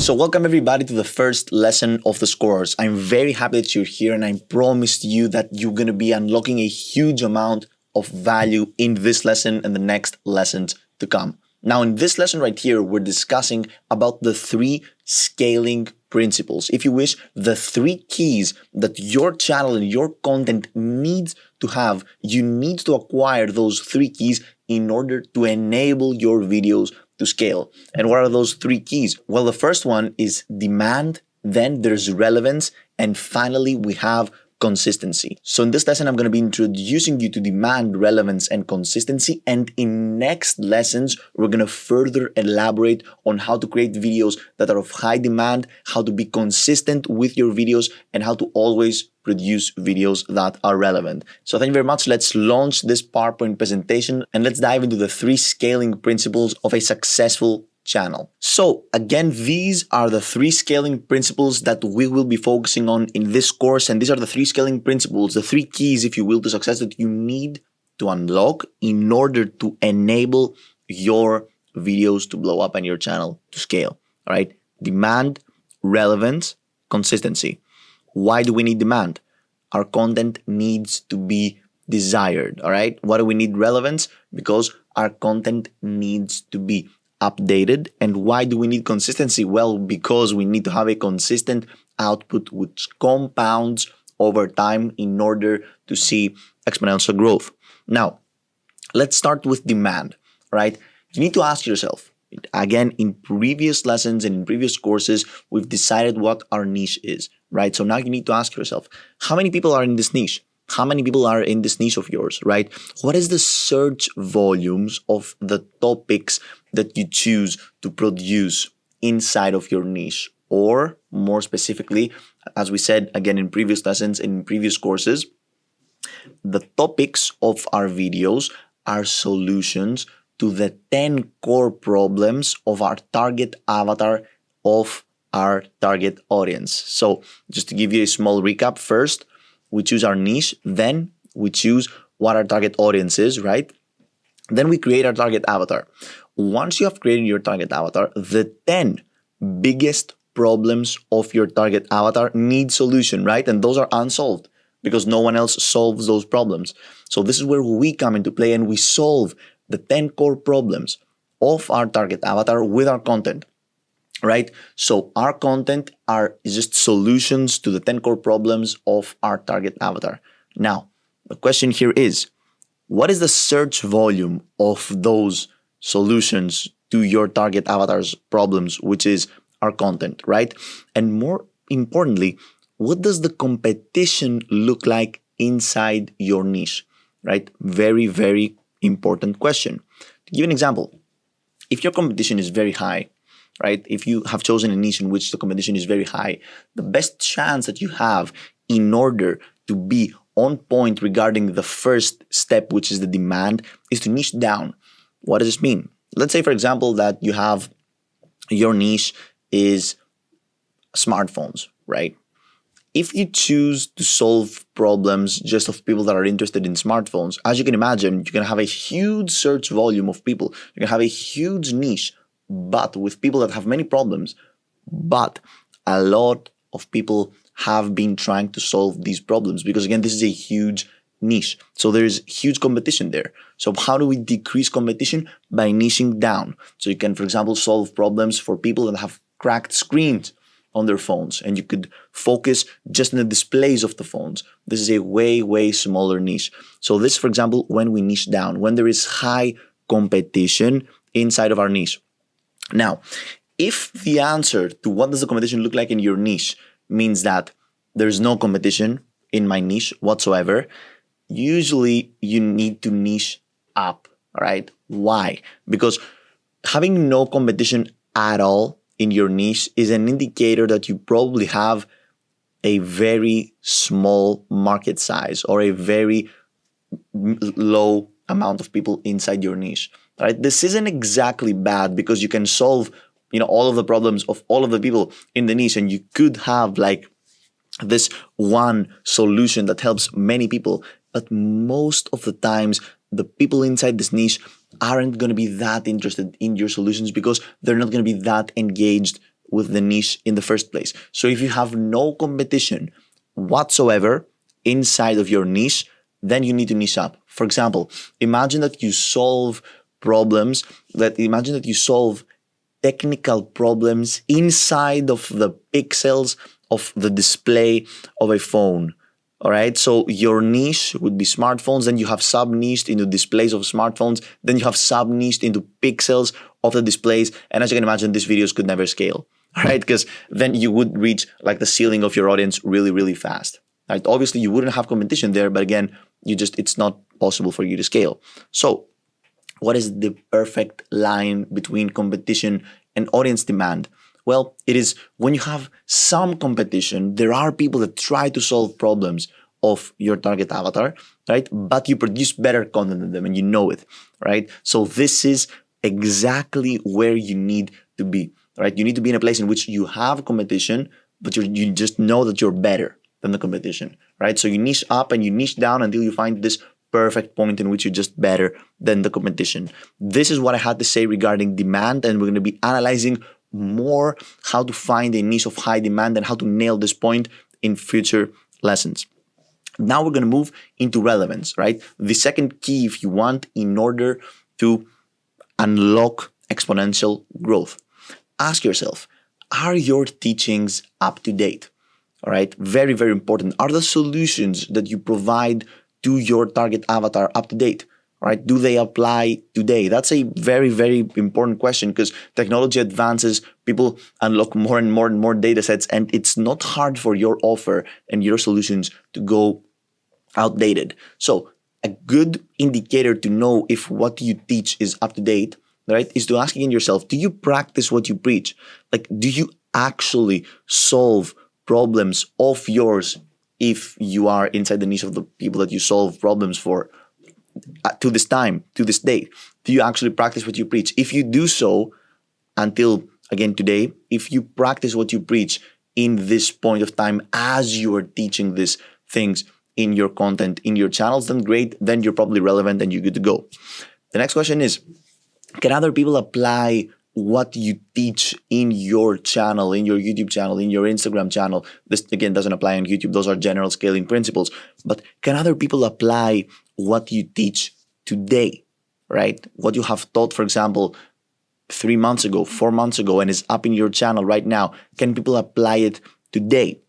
So welcome everybody to the first lesson of this course. I'm very happy that you're here, and I promised you that you're going to be unlocking a huge amount of value in this lesson and the next lessons to come. Now, in this lesson right here, we're discussing about the 3 scaling principles. If you wish, the 3 keys that your channel and your content needs to have. You need to acquire those 3 keys in order to enable your videos to scale. And what are those 3 keys? Well, the first one is demand, then there's relevance, and finally we have consistency. So in this lesson, I'm going to be introducing you to demand, relevance, and consistency. And in next lessons, we're going to further elaborate on how to create videos that are of high demand, how to be consistent with your videos, and how to always produce videos that are relevant. So thank you very much. Let's launch this PowerPoint presentation and let's dive into the 3 scaling principles of a successful channel. So again, these are the 3 scaling principles that we will be focusing on in this course. And these are the 3 scaling principles, the 3 keys, if you will, to success that you need to unlock in order to enable your videos to blow up and your channel to scale. All right. Demand, relevance, consistency. Why do we need demand? Our content needs to be desired. All right. Why do we need relevance? Because our content needs to be updated. And why do we need consistency? Well, because we need to have a consistent output which compounds over time in order to see exponential growth. Now, let's start with demand, right? You need to ask yourself, again, in previous lessons and in previous courses, we've decided what our niche is, right? So now you need to ask yourself, how many people are in this niche? How many people are in this niche of yours, right? What is the search volumes of the topics that you choose to produce inside of your niche? Or more specifically, as we said again in previous lessons, in previous courses, the topics of our videos are solutions to the 10 core problems of our target avatar, of our target audience. So just to give you a small recap, first, we choose our niche, then we choose what our target audience is, right? Then we create our target avatar. Once you have created your target avatar, the 10 biggest problems of your target avatar need solution, right? And those are unsolved because no one else solves those problems. So this is where we come into play and we solve the 10 core problems of our target avatar with our content. Right? So our content is just solutions to the 10 core problems of our target avatar. Now, the question here is, what is the search volume of those solutions to your target avatar's problems, which is our content, right? And more importantly, what does the competition look like inside your niche, right? Very, very important question. To give an example, if your competition is very high, right? If you have chosen a niche in which the competition is very high, the best chance that you have in order to be on point regarding the first step, which is the demand, is to niche down. What does this mean? Let's say, for example, that you have your niche is smartphones, right? If you choose to solve problems just of people that are interested in smartphones, as you can imagine, you're going to have a huge search volume of people. You're going to have a huge niche, but with people that have many problems, but a lot of people have been trying to solve these problems because, again, this is a huge niche. So there is huge competition there. So how do we decrease competition? By niching down. So you can, for example, solve problems for people that have cracked screens on their phones, and you could focus just on the displays of the phones. This is a way, way smaller niche. So this, for example, when we niche down, when there is high competition inside of our niche. Now, if the answer to what does the competition look like in your niche means that there's no competition in my niche whatsoever, usually you need to niche up, all right? Why? Because having no competition at all in your niche is an indicator that you probably have a very small market size or a very low amount of people inside your niche. Right? This isn't exactly bad because you can solve, all of the problems of all of the people in the niche, and you could have like this one solution that helps many people. But most of the times, the people inside this niche aren't going to be that interested in your solutions because they're not going to be that engaged with the niche in the first place. So if you have no competition whatsoever inside of your niche, then you need to niche up. For example, imagine that you solve technical problems inside of the pixels of the display of a phone. All right, so your niche would be smartphones, then you have sub-niched into displays of smartphones, then you have sub-niched into pixels of the displays, and as you can imagine, these videos could never scale, all right, because then you would reach like the ceiling of your audience really, really fast. Right? Obviously, you wouldn't have competition there, but again, it's not possible for you to scale. So what is the perfect line between competition and audience demand? Well, it is when you have some competition, there are people that try to solve problems of your target avatar, right? But you produce better content than them and you know it, right? So this is exactly where you need to be, right? You need to be in a place in which you have competition, but you just know that you're better than the competition, right? So you niche up and you niche down until you find this perfect point in which you're just better than the competition. This is what I had to say regarding demand, and we're going to be analyzing more how to find a niche of high demand and how to nail this point in future lessons. Now we're going to move into relevance, right? The second key, if you want, in order to unlock exponential growth. Ask yourself, are your teachings up to date? All right, very, very important. Are the solutions that you provide to your target avatar up to date? Right? Do they apply today? That's a very, very important question because technology advances, people unlock more and more and more data sets, and it's not hard for your offer and your solutions to go outdated. So a good indicator to know if what you teach is up to date, right, is to ask again yourself, do you practice what you preach? Like, do you actually solve problems of yours if you are inside the niche of the people that you solve problems for? To this time, to this day, do you actually practice what you preach? If you do so until, again, today, if you practice what you preach in this point of time as you are teaching these things in your content, in your channels, then great, then you're probably relevant and you're good to go. The next question is, can other people apply what you teach in your channel, in your YouTube channel, in your Instagram channel? This, again, doesn't apply on YouTube. Those are general scaling principles. But can other people apply what you teach today, right? What you have taught, for example, 3 months ago, 4 months ago, and is up in your channel right now. Can people apply it today?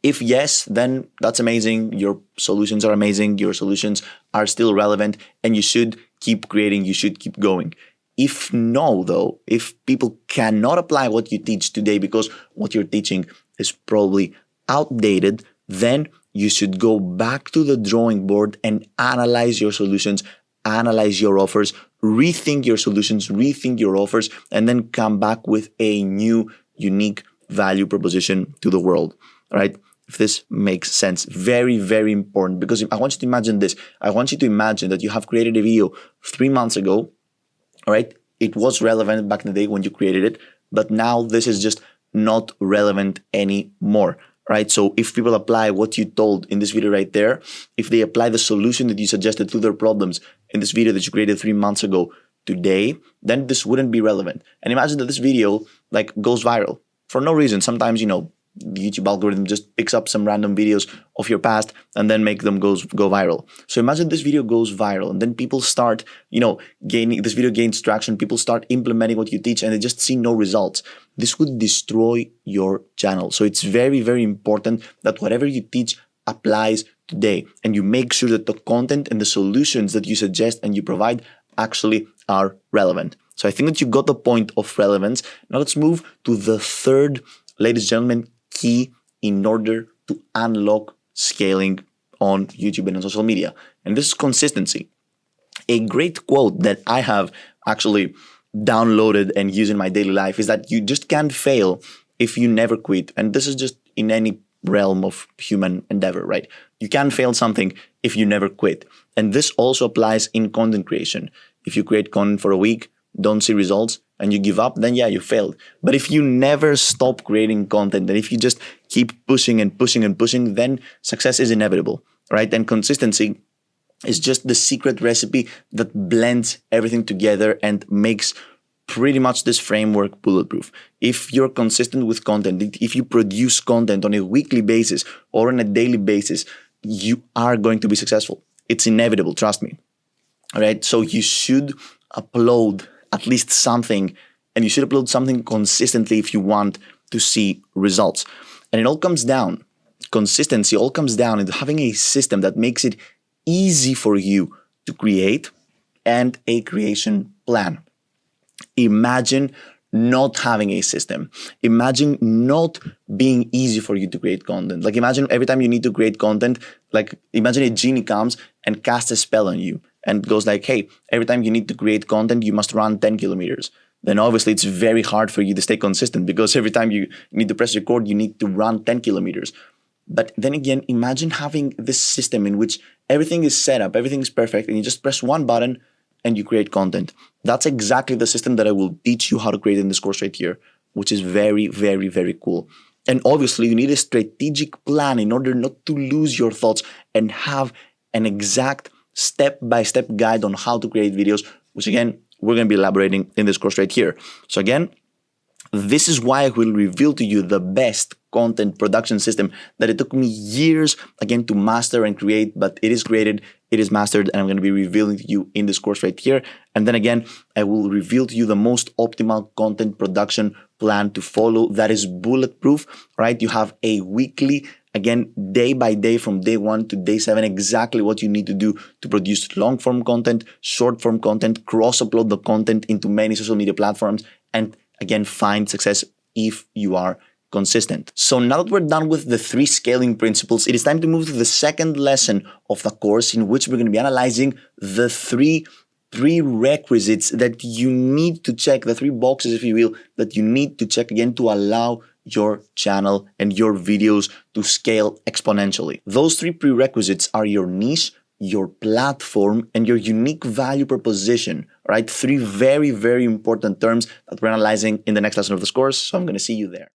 If yes, then that's amazing. Your solutions are amazing. Your solutions are still relevant, and you should keep creating. You should keep going. If no, though, if people cannot apply what you teach today because what you're teaching is probably outdated, then you should go back to the drawing board and analyze your solutions, analyze your offers, rethink your solutions, rethink your offers, and then come back with a new, unique value proposition to the world. All right? If this makes sense, very, very important, because I want you to imagine this. I want you to imagine that you have created a video 3 months ago. All right, it was relevant back in the day when you created it, but now this is just not relevant anymore, right? So if people apply what you told in this video right there, if they apply the solution that you suggested to their problems in this video that you created 3 months ago today, then this wouldn't be relevant. And imagine that this video like goes viral for no reason. Sometimes, the YouTube algorithm just picks up some random videos of your past and then make them go viral. So imagine this video goes viral and then people start, this video gains traction. People start implementing what you teach and they just see no results. This would destroy your channel. So it's very, very important that whatever you teach applies today and you make sure that the content and the solutions that you suggest and you provide actually are relevant. So I think that you got the point of relevance. Now let's move to the third, ladies and gentlemen, key in order to unlock scaling on YouTube and on social media. And this is consistency. A great quote that I have actually downloaded and use in my daily life is that you just can't fail if you never quit. And this is just in any realm of human endeavor, right? You can't fail something if you never quit. And this also applies in content creation. If you create content for a week, don't see results, and you give up, then yeah, you failed. But if you never stop creating content, and if you just keep pushing and pushing and pushing, then success is inevitable, right? And consistency is just the secret recipe that blends everything together and makes pretty much this framework bulletproof. If you're consistent with content, if you produce content on a weekly basis or on a daily basis, you are going to be successful. It's inevitable, trust me. All right, so you should upload at least something, and you should upload something consistently if you want to see results. And it all comes down, consistency all comes down into having a system that makes it easy for you to create and a creation plan. Imagine not having a system. Imagine not being easy for you to create content. Like imagine every time you need to create content, like imagine a genie comes and casts a spell on you and goes like, hey, every time you need to create content, you must run 10 kilometers. Then obviously it's very hard for you to stay consistent because every time you need to press record, you need to run 10 kilometers. But then again, imagine having this system in which everything is set up, everything is perfect, and you just press one button and you create content. That's exactly the system that I will teach you how to create in this course right here, which is very, very, very cool. And obviously, you need a strategic plan in order not to lose your thoughts and have an exact step-by-step guide on how to create videos, which again, we're going to be elaborating in this course right here. So again, this is why I will reveal to you the best content production system that it took me years, again, to master and create, but it is created, it is mastered, and I'm going to be revealing to you in this course right here. And then again, I will reveal to you the most optimal content production plan to follow that is bulletproof, right? You have a weekly, again, day by day from day 1 to day 7, exactly what you need to do to produce long-form content, short-form content, cross-upload the content into many social media platforms, and again, find success if you are consistent. So now that we're done with the 3 scaling principles, it is time to move to the second lesson of the course, in which we're going to be analyzing the 3 prerequisites that you need to check, the 3 boxes, if you will, that you need to check again to allow your channel and your videos to scale exponentially. Those 3 prerequisites are your niche, your platform, and your unique value proposition, right? 3 very, very important terms that we're analyzing in the next lesson of this course. So I'm going to see you there.